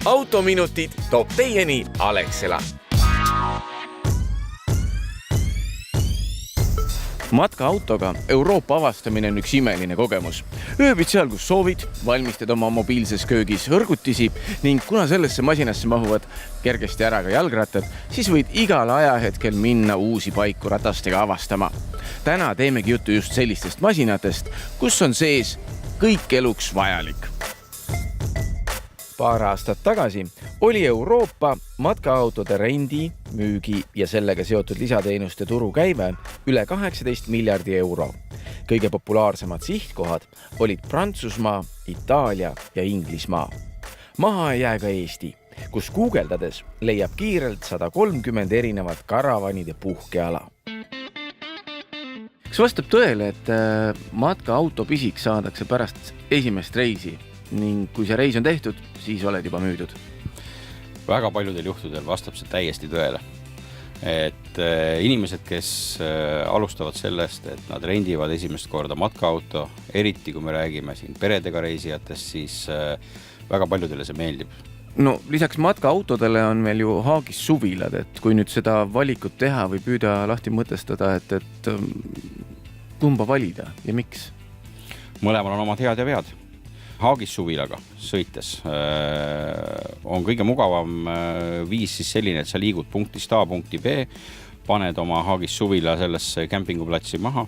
autominutid toob teieni Alexela. Matkaautoga Euroopa avastamine on üks imeline kogemus. Ööbid seal, kus soovid, valmistad oma mobiilses köögis hõrgutisi ning kuna sellesse masinasse mahuvad kergesti ära ka jalgrattad, siis võid igal ajahetkel minna uusi paiku ratastega avastama. Täna teemegi juttu just sellistest masinatest, kus on sees kõik eluks vajalik. Paar aastat tagasi oli Euroopa matkaautode rendi, müügi ja sellega seotud lisateenuste turu käive üle 18 miljardi euro. Kõige populaarsemad sihtkohad olid Prantsusmaa, Itaalia ja Inglismaa. Maha ei jää ka Eesti, kus guugeldades leiab kiirelt 130 erinevat karavanide puhkeala. Kas vastab tõele, et matkaauto pisik saadakse pärast esimest reisi ning kui see reis on tehtud, siis oled juba müüdud? Väga paljudel juhtudel vastab see täiesti tõele. Et inimesed, kes alustavad sellest, et nad rendivad esimest korda matkaauto, eriti kui me räägime siin peredega reisijatest, siis väga paljudele see meeldib. No lisaks matkaautodele on meil ju Haagis suvilad, et kui nüüd seda valikut teha või püüda lahti mõtestada, et kumba valida ja miks? Mõlemal on omad head ja vead. Haagis suvilaga sõites on kõige mugavam viis siis selline, et sa liigud punktist A punkti B, paned oma Haagis suvila sellesse kämpinguplatsi maha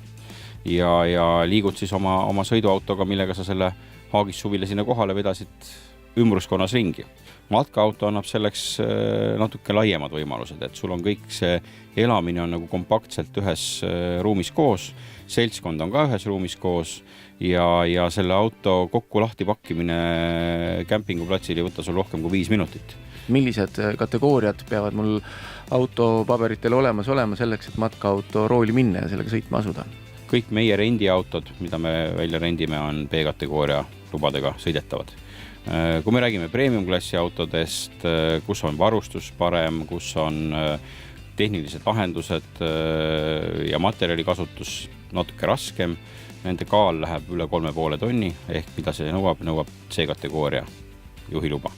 ja liigud siis oma sõiduautoga, millega sa selle Haagis suvila sinna kohale vedasid ümbruskonnas ringi. Matkaauto annab selleks natuke laiemad võimalused, et sul on kõik see elamine on nagu kompaktselt ühes ruumis koos, seltskond on ka ühes ruumis koos ja selle auto kokku lahti pakkimine kämpinguplatsil ei võta sul rohkem kui 5 minutit. Millised kategooriad peavad mul autopaberitel olema selleks, et matkaauto rooli minna ja sellega sõitma asuda? Kõik meie rendiautod, mida me välja rendime, on B-kategooria lubadega sõidetavad. Kui me räägime premium-klassi autodest, kus on varustus parem, kus on tehnilised lahendused ja materjali kasutus natuke raskem, nende kaal läheb üle 3,5 tonni, ehk mida see nõuab C-kategooria juhiluba.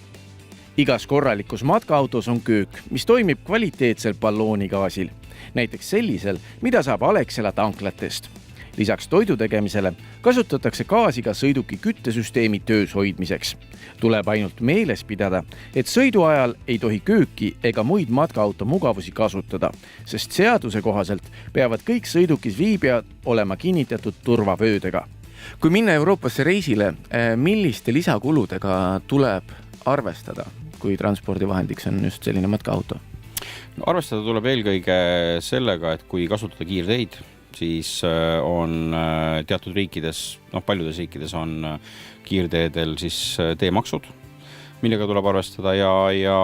Igas korralikus matkaautos on köök, mis toimib kvaliteetsel balloonigaasil, näiteks sellisel, mida saab Alexela tanklatest. Lisaks toidu tegemisele kasutatakse gaasi ka sõiduki küttesüsteemi töös hoidmiseks. Tuleb ainult meeles pidada, et sõidu ajal ei tohi kööki ega muid matkaauto mugavusi kasutada, sest seaduse kohaselt peavad kõik sõidukis viibijad olema kinnitatud turvavöödega. Kui minna Euroopasse reisile, milliste lisakuludega tuleb arvestada, kui transpordivahendiks on just selline matkaauto? Arvestada tuleb eelkõige sellega, et kui kasutada kiirteid, siis on teatud riikides, paljudes riikides on kiirteedel siis teemaksud, millega tuleb arvestada ja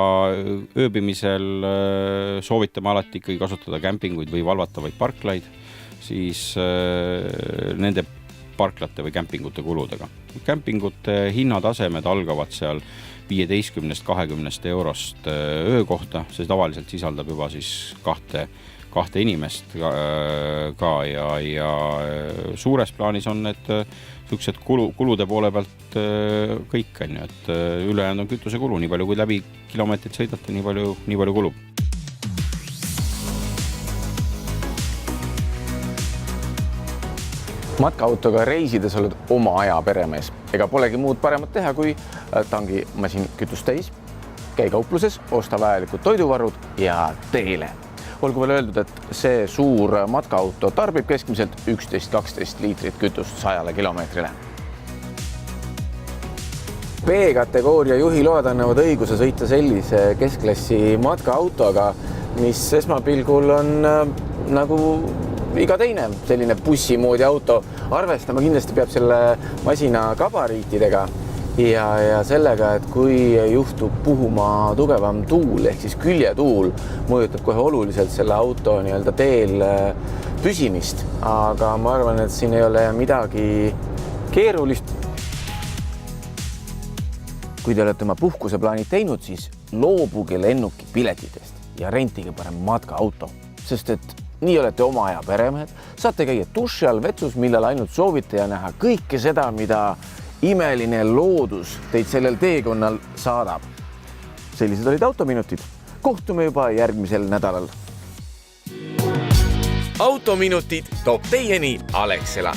ööbimisel soovitame alati ikkagi kasutada kämpinguid või valvatavaid parklaid, siis nende parklate või kämpingute kuludega. Kämpingute hinnatasemed algavad seal 15-20 eurost öö kohta, see tavaliselt sisaldab juba siis kahte inimest ka ja suures plaanis on need sellised kulude poole pealt kõik, et ülejäänud on kütuse kulu, nii palju kui läbi kilomeetrit sõidate, nii palju kulub. Matkaautoga reisides oled oma aja peremees. Ega polegi muud paremat teha, kui tangi masin kütust täis, käi kaupluses, osta vajalikud toiduvarud ja teele. Olgu veel öeldud, et see suur matkaauto tarbib keskmiselt 11-12 liitrit kütust 100 kilomeetrile. B-kategooria juhiload annavad õiguse sõita sellise keskklassi matkaautoga, mis esmapilgul on nagu iga teine selline bussi moodi auto. Arvestama kindlasti peab selle masina gabariitidega ja sellega, et kui juhtub puhuma tugevam tuul ehk siis küljetuul, mõjutab kohe oluliselt selle auto teel püsimist, aga ma arvan, et siin ei ole midagi keerulist. Kui te olete oma puhkuseplaanid teinud, siis loobuge lennuki piletitest ja rentige parem matkaauto, sest et nii olete oma aja peremehed, saate käia duši all vetsus, millal ainult soovite ja näha kõike seda, mida imeline loodus teid sellel teekonnal saadab. sellised olid autominutid. Kohtume juba järgmisel nädalal. autominutid toob teieni Alexela.